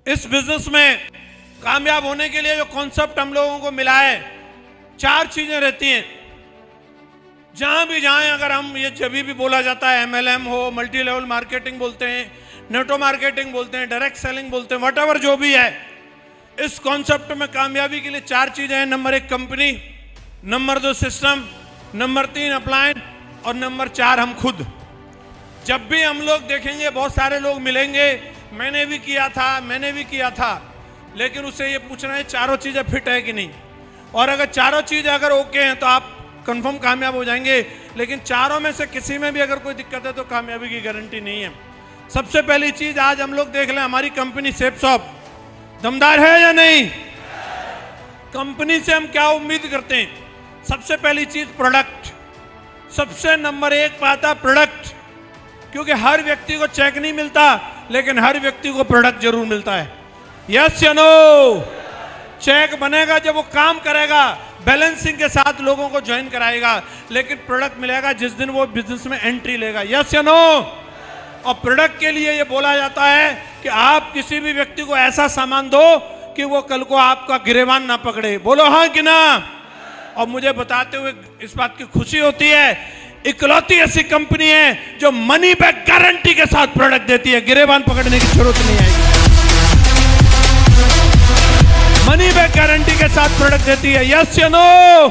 इस बिजनेस में कामयाब होने के लिए जो कॉन्सेप्ट हम लोगों को मिला है, 4 चीजें रहती हैं। जहां भी जाएं, अगर हम ये जब भी बोला जाता है MLM हो, मल्टी लेवल मार्केटिंग बोलते हैं, नेटो मार्केटिंग बोलते हैं, डायरेक्ट सेलिंग बोलते हैं, व्हाटएवर जो भी है, इस कॉन्सेप्ट में कामयाबी के लिए 4 चीजें हैं। Number 1 company, number 2 system, number 3 अपलायन और नंबर 4 हम खुद। जब भी हम लोग देखेंगे बहुत सारे लोग मिलेंगे, मैंने भी किया था, लेकिन उससे ये पूछना है चारों चीजें फिट है कि नहीं। और अगर चारों चीजें अगर ओके हैं तो आप कंफर्म कामयाब हो जाएंगे, लेकिन चारों में से किसी में भी अगर कोई दिक्कत है तो कामयाबी की गारंटी नहीं है। सबसे पहली चीज आज हम लोग देख लें, हमारी कंपनी सेफसॉफ्ट दमदार है या नहीं। कंपनी से हम क्या उम्मीद करते हैं? सबसे पहली चीज प्रोडक्ट, सबसे नंबर 1 पे आता प्रोडक्ट, क्योंकि हर व्यक्ति को चेक नहीं मिलता, लेकिन हर व्यक्ति को प्रोडक्ट जरूर मिलता है। यस या नो? चेक बनेगा जब वो काम करेगा, बैलेंसिंग के साथ लोगों को ज्वाइन कराएगा, लेकिन प्रोडक्ट मिलेगा जिस दिन वो बिजनेस में एंट्री लेगा। यस या नो? और प्रोडक्ट के लिए ये बोला जाता है कि आप किसी भी व्यक्ति को ऐसा सामान दो कि वो कल को आपका गिरेबान ना पकड़े। बोलो हाँ कि ना? और मुझे बताते हुए इस बात की खुशी होती है, इकलौती ऐसी कंपनी है जो मनी बैक गारंटी के साथ प्रोडक्ट देती है, गिरेबान पकड़ने की जरूरत नहीं आएगी। मनी बैक गारंटी के साथ प्रोडक्ट देती है। यस या नो?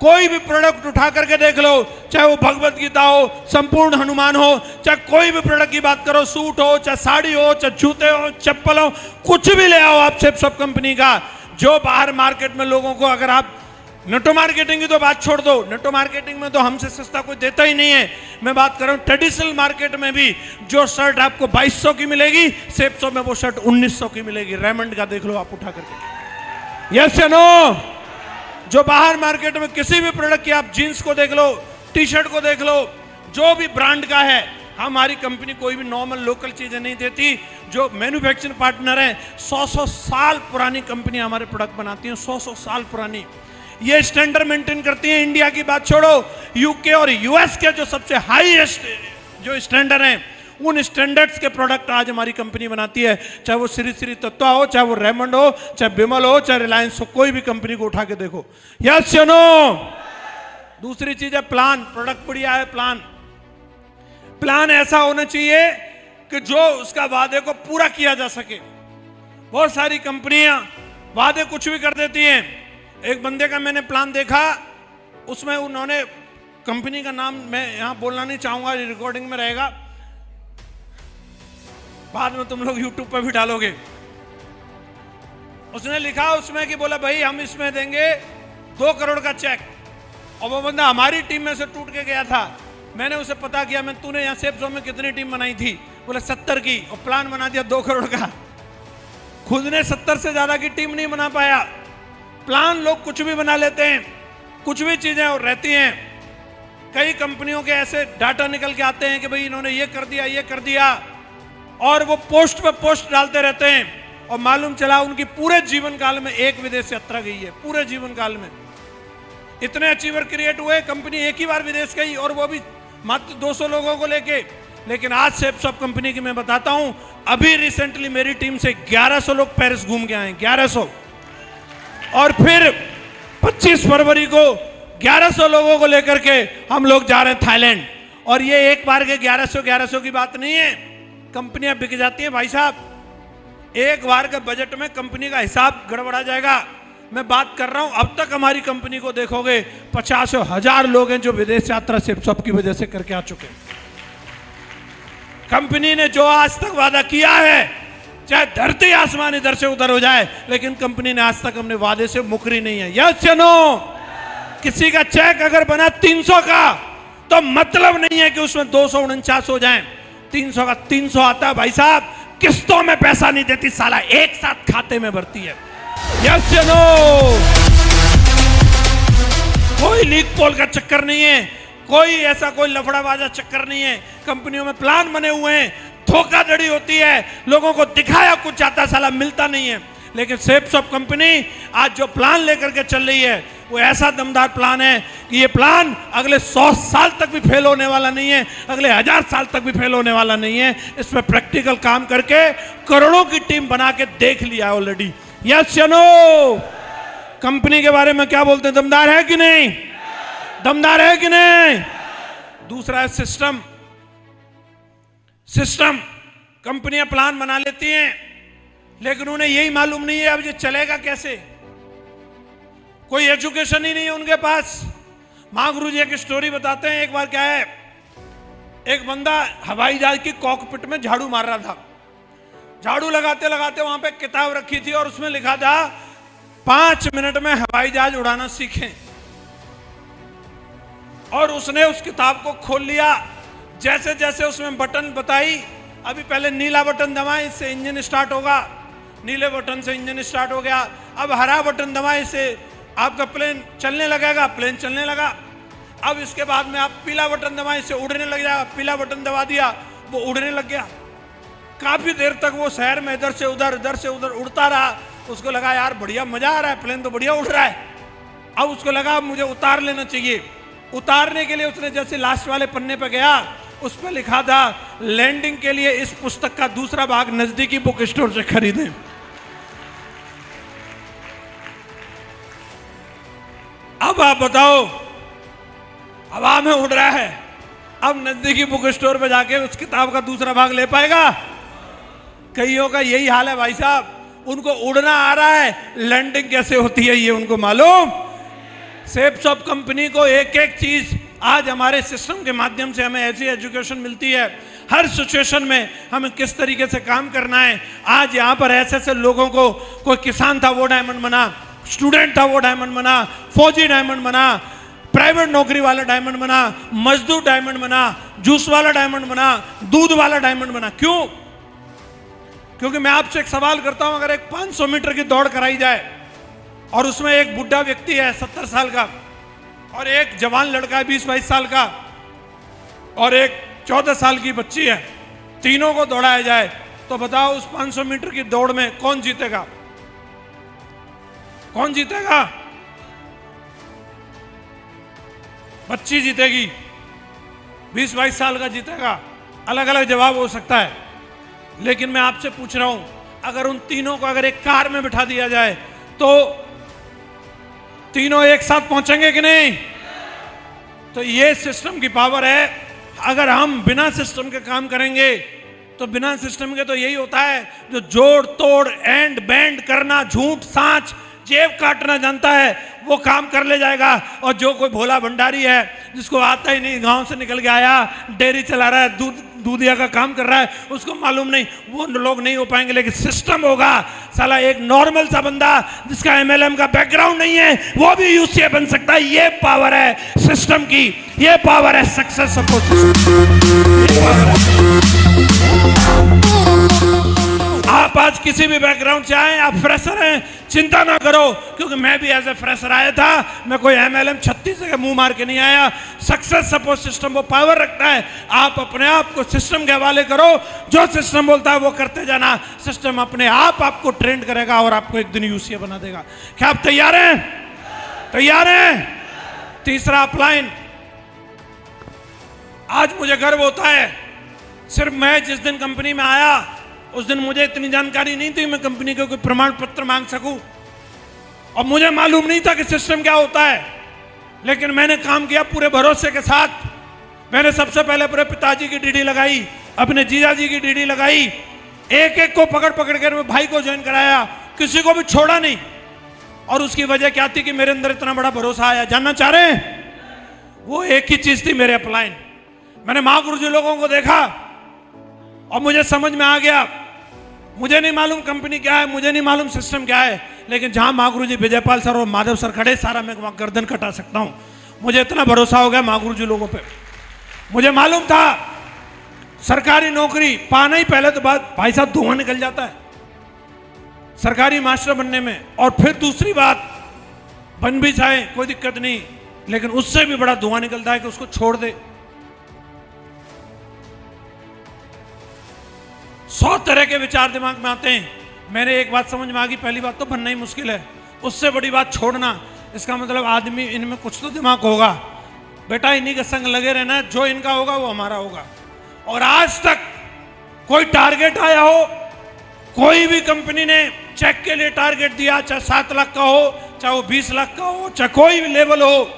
कोई भी प्रोडक्ट उठा करके देख लो, चाहे वो भगवत गीता हो, संपूर्ण हनुमान हो, चाहे कोई भी प्रोडक्ट की बात करो, सूट हो, चाहे साड़ी हो, चाहे जूते हो, चप्पल हो, कुछ भी ले आओ आप सेफसॉफ्ट कंपनी का। जो बाहर मार्केट में लोगों को, अगर आप नेटो मार्केटिंग की तो बात छोड़ दो, नेटो मार्केटिंग में तो हमसे सस्ता कोई देता ही नहीं है। मैं बात कर रहा हूं ट्रेडिशनल मार्केट में भी जो शर्ट आपको 2200 की मिलेगी, सेफसॉफ्ट में वो शर्ट 1900 की मिलेगी। रेमंड का देख लो आप उठा करके। यस या नो? जो बाहर मार्केट में किसी भी प्रोडक्ट की, आप जीन्स को देख लो, टी शर्ट को देख लो, जो भी ब्रांड का है, हमारी कंपनी कोई भी नॉर्मल लोकल चीजें नहीं देती। जो मैन्युफैक्चरिंग पार्टनर है, 100 साल पुरानी कंपनी हमारे प्रोडक्ट बनाती है, 100 साल पुरानी। ये स्टैंडर्ड मेंटेन करती है। इंडिया की बात छोड़ो, यूके और यूएस के जो सबसे हाईएस्ट जो स्टैंडर्ड हैं, उन स्टैंडर्ड्स के प्रोडक्ट आज हमारी कंपनी बनाती है। चाहे वो श्री श्री तत्वा हो, चाहे वो रेमंड हो, चाहे बिमल हो, चाहे रिलायंस हो, कोई भी कंपनी को उठा के देखो। यस या नो? दूसरी चीज है प्लान। प्रोडक्ट बढ़िया है, प्लान ऐसा होना चाहिए कि जो उसका वादे को पूरा किया जा सके। बहुत सारी कंपनियां वादे कुछ भी कर देती हैं। एक बंदे का मैंने प्लान देखा, उसमें उन्होंने, कंपनी का नाम मैं यहां बोलना नहीं चाहूंगा, रिकॉर्डिंग में रहेगा, बाद में तुम लोग यूट्यूब पर भी डालोगे। उसने लिखा उसमें कि बोला भाई हम इसमें देंगे 2 करोड़ का चेक, और वो बंदा हमारी टीम में से टूट के गया था। मैंने उसे पता किया, मैं तूने यहाँ सेफसॉफ्ट में कितनी टीम बनाई थी? बोले 70 की, और प्लान बना दिया 2 करोड़ का। खुद ने 70 से ज्यादा की टीम नहीं बना पाया। प्लान लोग कुछ भी बना लेते हैं, कुछ भी चीजें और रहती हैं। कई कंपनियों के ऐसे डाटा निकल के आते हैं कि भाई इन्होंने ये कर दिया, और वो पोस्ट पे पोस्ट डालते रहते हैं, और मालूम चला उनकी पूरे जीवन काल में 1 विदेश यात्रा गई है। पूरे जीवन काल में इतने अचीवर क्रिएट हुए, कंपनी एक ही बार विदेश गई, और वो भी मात्र 200 लोगों को लेके। लेकिन आज सेफसॉफ्ट कंपनी की मैं बताता हूं, अभी रिसेंटली मेरी टीम से 1100 लोग पेरिस घूम के आए, 1100। और फिर 25 फरवरी को 1100 लोगों को लेकर के हम लोग जा रहे हैं थाईलैंड। और ये एक बार के 1100 की बात नहीं है, कंपनियां बिक जाती हैं भाई साहब। एक बार के बजट में कंपनी का हिसाब गड़बड़ा जाएगा। मैं बात कर रहा हूं, अब तक हमारी कंपनी को देखोगे 50,000 लोग हैं जो विदेश यात्रा सेफसॉफ्ट की वजह से करके आ चुके हैं। कंपनी ने जो आज तक वादा किया है, चाहे धरती आसमान इधर से उधर हो जाए, लेकिन कंपनी ने आज तक हमने वादे से मुकरी नहीं है। यस या नो? किसी का चेक अगर बना 300 का, तो मतलब नहीं है कि उसमें 249 हो जाए। 300 का 300 आता है भाई साहब। किस्तों में पैसा नहीं देती साला, एक साथ खाते में भरती है। यस या नो? कोई लीक पोल का चक्कर नहीं है, कोई ऐसा कोई लफड़ाबाजा चक्कर नहीं है। कंपनियों में प्लान बने हुए हैं, धोखाधड़ी होती है, लोगों को दिखाया कुछ जाता, साला मिलता नहीं है। लेकिन सेफसॉफ्ट कंपनी आज जो प्लान लेकर के चल रही है, वो ऐसा दमदार प्लान है कि ये प्लान अगले 100 साल तक भी फेल होने वाला नहीं है, अगले 1000 साल तक भी फेल होने वाला नहीं है। इस पर प्रैक्टिकल काम करके करोड़ों की टीम बना के देख लिया ऑलरेडी। यस या नो? कंपनी के बारे में क्या बोलते हैं? दमदार है कि नहीं? दमदार है कि नहीं? दूसरा है सिस्टम। सिस्टम कंपनियां प्लान बना लेती हैं, लेकिन उन्हें यही मालूम नहीं है अब ये चलेगा कैसे। कोई एजुकेशन ही नहीं है उनके पास। महागुरु जी एक स्टोरी बताते हैं। एक बार क्या है, एक बंदा हवाई जहाज की कॉकपिट में झाड़ू मार रहा था। झाड़ू लगाते लगाते वहां पे किताब रखी थी और उसमें लिखा था 5 मिनट में हवाई जहाज उड़ाना सीखें। और उसने उस किताब को खोल लिया। जैसे जैसे उसमें बटन बताई, अभी पहले नीला बटन दबाएं इससे इंजन स्टार्ट होगा, नीले बटन से इंजन स्टार्ट हो गया। अब हरा बटन दबाएं इससे आपका प्लेन चलने लगेगा, प्लेन चलने लगा। अब इसके बाद में आप पीला बटन दबाएं इससे उड़ने लग जाएगा, पीला बटन दबा दिया वो उड़ने लग गया। काफी देर तक वो शहर में इधर से उधर उड़ता रहा। उसको लगा यार बढ़िया मजा आ रहा है, प्लेन तो बढ़िया उड़ रहा है। अब उसको लगा मुझे उतार लेना चाहिए। उतारने के लिए उसने जैसे लास्ट वाले पन्ने पे गया, उस पर लिखा था लैंडिंग के लिए इस पुस्तक का दूसरा भाग नजदीकी बुक स्टोर से खरीदें। अब आप बताओ, हवा में उड़ रहा है, अब नजदीकी बुक स्टोर पे जाके उस किताब का दूसरा भाग ले पाएगा? कईयों का यही हाल है भाई साहब। उनको उड़ना आ रहा है, लैंडिंग कैसे होती है ये उनको मालूम। सेप्स ऑफ कंपनी को एक एक चीज आज हमारे सिस्टम के माध्यम से हमें ऐसी एजुकेशन मिलती है। हर सिचुएशन में हमें किस तरीके से काम करना है। आज यहाँ पर ऐसे ऐसे लोगों को, कोई किसान था वो डायमंड बना, स्टूडेंट था वो डायमंड बना, फौजी डायमंड बना, प्राइवेट नौकरी वाला डायमंड बना, मजदूर डायमंड बना, जूस वाला डायमंड बना, दूध वाला डायमंड बना। क्यों? क्योंकि मैं आपसे एक सवाल करता हूं, अगर एक 500 मीटर की दौड़ कराई जाए और उसमें एक बुढ़ा व्यक्ति है 70 साल का और एक जवान लड़का है 20-22 साल का और एक 14 साल की बच्ची है, तीनों को दौड़ाया जाए तो बताओ उस 500 मीटर की दौड़ में कौन जीतेगा? कौन जीतेगा? बच्ची जीतेगी, 20-22 साल का जीतेगा। अलग अलग जवाब हो सकता है, लेकिन मैं आपसे पूछ रहा हूं, अगर उन तीनों को अगर एक कार में बिठा दिया जाए तो तीनों एक साथ पहुंचेंगे कि नहीं? तो ये सिस्टम की पावर है। अगर हम बिना सिस्टम के काम करेंगे तो बिना सिस्टम के तो यही होता है, जो जोड़ तोड़ एंड बैंड करना, झूठ सांच जेब काटना जानता है वो काम कर ले जाएगा। और जो कोई भोला भंडारी है जिसको आता ही नहीं, गांव से निकल के आया, डेयरी चला रहा है, दूधिया का काम कर रहा है, उसको मालूम नहीं, वो लोग नहीं हो पाएंगे। लेकिन सिस्टम होगा, साला एक नॉर्मल सा बंदा जिसका एमएलएम का बैकग्राउंड नहीं है वो भी यूसीए बन सकता है। ये पावर है सिस्टम की, ये पावर है सक्सेस आप आज किसी भी बैकग्राउंड से आए, आप फ्रेशर हैं, चिंता ना करो, क्योंकि मैं भी एज ए फ्रेशर आया था। मैं कोई एमएलएम 36 के मुंह मार के नहीं आया। सक्सेस सपोर्ट सिस्टम वो पावर रखता है। आप अपने आप को सिस्टम के हवाले करो, जो सिस्टम बोलता है वो करते जाना। सिस्टम अपने आप आपको ट्रेंड करेगा और आपको एक दिन यूसीए बना देगा। क्या आप तैयार हैं? तैयार हैं? तीसरा अपलाइन। आज मुझे गर्व होता है, सिर्फ मैं जिस दिन कंपनी में आया उस दिन मुझे इतनी जानकारी नहीं थी मैं कंपनी के कोई प्रमाण पत्र मांग सकूं, और मुझे मालूम नहीं था कि सिस्टम क्या होता है। लेकिन मैंने काम किया पूरे भरोसे के साथ। मैंने सबसे पहले अपने पिताजी की डीडी लगाई, अपने जीजा जी की डीडी लगाई, एक एक को पकड़ पकड़ कर मैं भाई को ज्वाइन कराया, किसी को भी छोड़ा नहीं। और उसकी वजह क्या थी कि मेरे अंदर इतना बड़ा भरोसा आया। जानना चाह रहे हैं? वो एक ही चीज थी, मेरे अपलाइन। मैंने महागुरु जी लोगों को देखा और मुझे समझ में आ गया। मुझे नहीं मालूम कंपनी क्या है, मुझे नहीं मालूम सिस्टम क्या है, लेकिन जहां महागुरु जी विजयपाल सर और माधव सर खड़े, सारा मैं वहां गर्दन कटा सकता हूं। मुझे इतना भरोसा हो गया महागुरु जी लोगों पे। मुझे मालूम था सरकारी नौकरी पाना ही पहले तो बात भाई साहब धुआं निकल जाता है सरकारी मास्टर बनने में, और फिर दूसरी बात बन भी जाए कोई दिक्कत नहीं, लेकिन उससे भी बड़ा धुआं निकलता है कि उसको छोड़ दे। 100 तरह के विचार दिमाग में आते हैं। मैंने एक बात समझ में आ गई, पहली बात तो बनना ही मुश्किल है, उससे बड़ी बात छोड़ना। इसका मतलब आदमी इनमें कुछ तो दिमाग होगा, बेटा इन्हीं के संग लगे रहना, जो इनका होगा वो हमारा होगा। और आज तक कोई टारगेट आया हो कोई भी कंपनी ने चेक के लिए टारगेट दिया, चाहे 7 लाख का हो, चाहे वो 20 लाख का हो, चाहे कोई भी लेवल हो,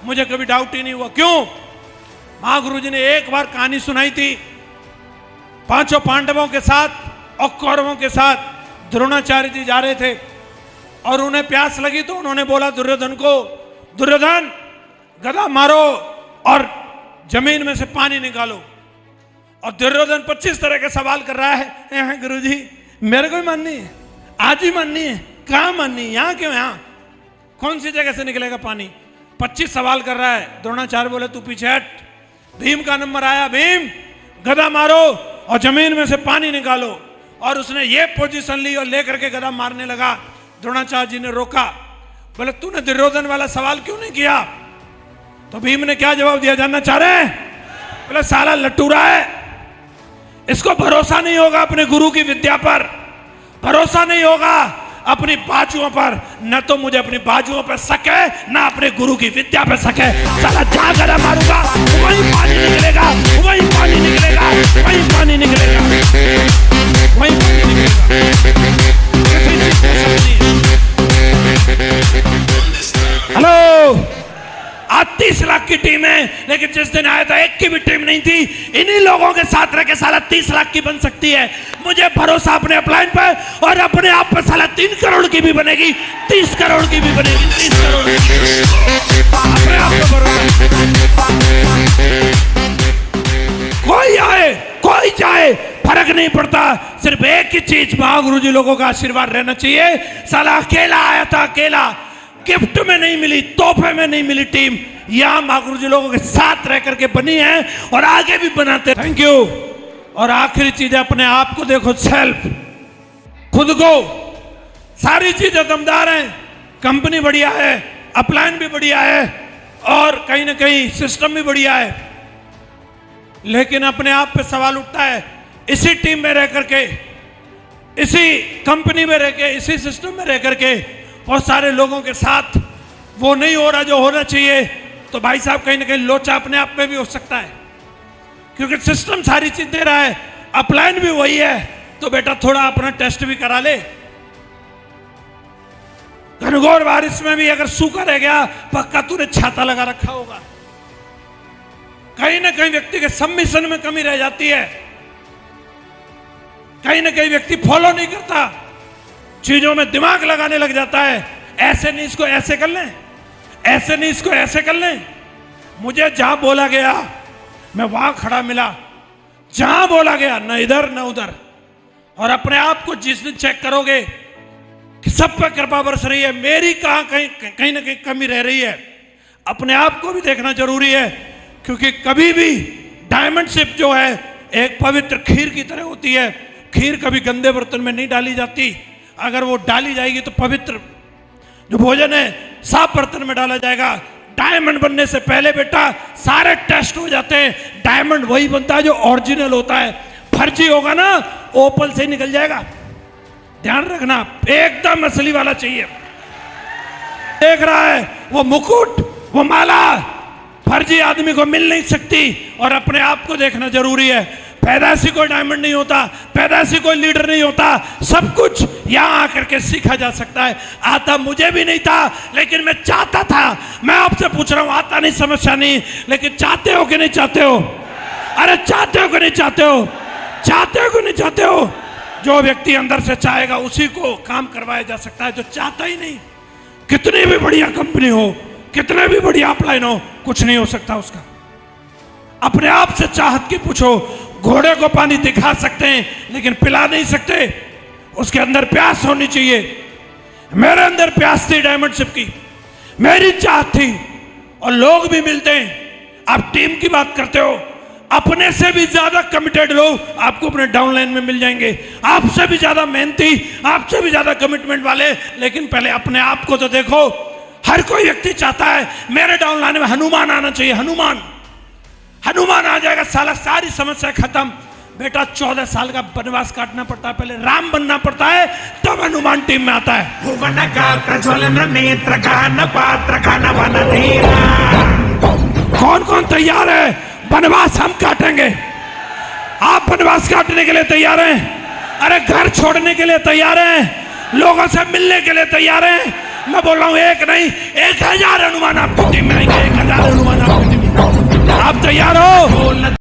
मुझे कभी डाउट ही नहीं हुआ। क्यों? महागुरु जी ने एक बार कहानी सुनाई थी, 5 पांडवों के साथ और कौरवों के साथ द्रोणाचार्य जी जा रहे थे और उन्हें प्यास लगी तो उन्होंने बोला दुर्योधन को, दुर्योधन गदा मारो और जमीन में से पानी निकालो। और दुर्योधन 25 तरह के सवाल कर रहा है, गुरुजी मेरे को ही माननी है, आज ही माननी है, कहाँ माननी है, यहाँ क्यों, यहाँ कौन सी जगह से निकलेगा पानी? 25 सवाल कर रहा है। द्रोणाचार्य बोले तू पीछे हट। भीम का नंबर आया, भीम गदा मारो और जमीन में से पानी निकालो। और उसने ये पोजीशन ली और लेकर के गदा मारने लगा। द्रोणाचार्य जी ने रोका, बोले तूने दुर्योधन वाला सवाल क्यों नहीं किया? तो भीम ने क्या जवाब दिया जानना चाह रहे हैं? बोले साला लटूरा है, इसको भरोसा नहीं होगा अपने गुरु की विद्या पर, भरोसा नहीं होगा अपनी बाजुओं पर। न तो मुझे अपनी बाजुओं पर शक है, न अपने गुरु की विद्या पर शक है। साला जहां गदा मारूंगा वही पानी निकलेगा, वही पानी निकलेगा, वही पानी निकलेगा, वही पानी निकलेगा। हेलो, आज 30 लाख की टीम है, लेकिन जिस दिन आया था एक की भी टीम नहीं थी। इन्हीं लोगों के साथ रह के साला 30 लाख की बन सकती है। मुझे भरोसा अपने अपलाइन पर और अपने आप पर साला 3 करोड़ की भी बनेगी, 30 करोड़ की भी बनेगी, 30 करोड़ अपने आप पर भरोसा। कोई आए कोई जाए फर्क नहीं पड़ता, सिर्फ एक ही चीज महागुरु जी लोगों का आशीर्वाद रहना चाहिए। साला अकेला आया था, अकेला, गिफ्ट में नहीं मिली, तोहफे में नहीं मिली टीम, यहां महागुरु जी लोगों के साथ रह करके बनी है और आगे भी बनाते। Thank you. और आखिरी चीज अपने आप को देखो, सेल्फ, खुद को, सारी चीजें दमदार हैं, कंपनी बढ़िया है, अपलाइन भी बढ़िया है और कहीं ना कहीं सिस्टम भी बढ़िया है, लेकिन अपने आप पे सवाल उठता है। इसी टीम में रह करके, इसी कंपनी में रह के, इसी सिस्टम में रह करके बहुत सारे लोगों के साथ वो नहीं हो रहा जो होना चाहिए, तो भाई साहब कहीं ना कहीं लोचा अपने आप में भी हो सकता है, क्योंकि सिस्टम सारी चीज दे रहा है, अपलाइन भी वही है, तो बेटा थोड़ा अपना टेस्ट भी करा ले। घनघोर बारिश में भी अगर सूखा रह गया, पक्का तूने छाता लगा रखा होगा। कहीं ना कहीं व्यक्ति के सबमिशन में कमी रह जाती है, कहीं ना कहीं व्यक्ति फॉलो नहीं करता, चीजों में दिमाग लगाने लग जाता है। ऐसे नहीं इसको ऐसे कर लें, ऐसे नहीं इसको ऐसे कर लें। मुझे जहां बोला गया मैं वहां खड़ा मिला, जहां बोला गया न इधर न उधर। और अपने आप को जिस दिन चेक करोगे कि सब पर कृपा बरस रही है, मेरी कहां कहीं ना कहीं कमी रह रही है, अपने आप को भी देखना जरूरी है। क्योंकि कभी भी डायमंडशिप जो है एक पवित्र खीर की तरह होती है। खीर कभी गंदे बर्तन में नहीं डाली जाती, अगर वो डाली जाएगी तो पवित्र जो भोजन है साफ बर्तन में डाला जाएगा। डायमंड बनने से पहले बेटा सारे टेस्ट हो जाते हैं। डायमंड वही बनता है जो ओरिजिनल होता है, फर्जी होगा ना ओपल से निकल जाएगा। ध्यान रखना, एकदम असली वाला चाहिए। देख रहा है वो मुकुट, वो माला फर्जी आदमी को मिल नहीं सकती, और अपने आप को देखना जरूरी है। पैदाइशी कोई डायमंड नहीं होता, पैदाइशी कोई लीडर नहीं होता, सब कुछ यहाँ आकर के सीखा जा सकता है। आता मुझे भी नहीं था, लेकिन मैं चाहता था। मैं आपसे पूछ रहा हूँ, आता नहीं समस्या नहीं, लेकिन चाहते हो कि नहीं चाहते हो? अरे चाहते हो कि नहीं चाहते हो? चाहते हो कि नहीं चाहते हो? जो व्यक्ति अंदर से चाहेगा उसी को काम करवाया जा सकता है। जो चाहता ही नहीं, कितनी भी बढ़िया कंपनी हो, कितने भी बढ़िया अपलाइन हो, कुछ नहीं हो सकता उसका। अपने आप से चाहत की पूछो। घोड़े को पानी दिखा सकते हैं लेकिन पिला नहीं सकते, उसके अंदर प्यास होनी चाहिए। मेरे अंदर प्यास थी डायमंडशिप की, मेरी चाहत थी, और लोग भी मिलते हैं। आप टीम की बात करते हो, अपने से भी ज्यादा कमिटेड लोग आपको अपने डाउनलाइन में मिल जाएंगे, आपसे भी ज्यादा मेहनती, आपसे भी ज्यादा कमिटमेंट वाले। लेकिन पहले अपने आप को तो देखो। हर कोई व्यक्ति चाहता है मेरे डाउनलाइन में हनुमान आना चाहिए, हनुमान, हनुमान आ जाएगा साला सारी समस्या खत्म। बेटा 14 साल का वनवास काटना पड़ता है, पहले राम बनना पड़ता है, तब हनुमान टीम में आता है। कौन कौन तैयार है? वनवास हम काटेंगे। आप वनवास काटने के लिए तैयार हैं? अरे घर छोड़ने के लिए तैयार हैं, लोगों से मिलने के लिए तैयार हैं। मैं बोल रहा हूं एक नहीं 1000 हनुमान आपकी टीम में आएंगे, 1000 हनुमान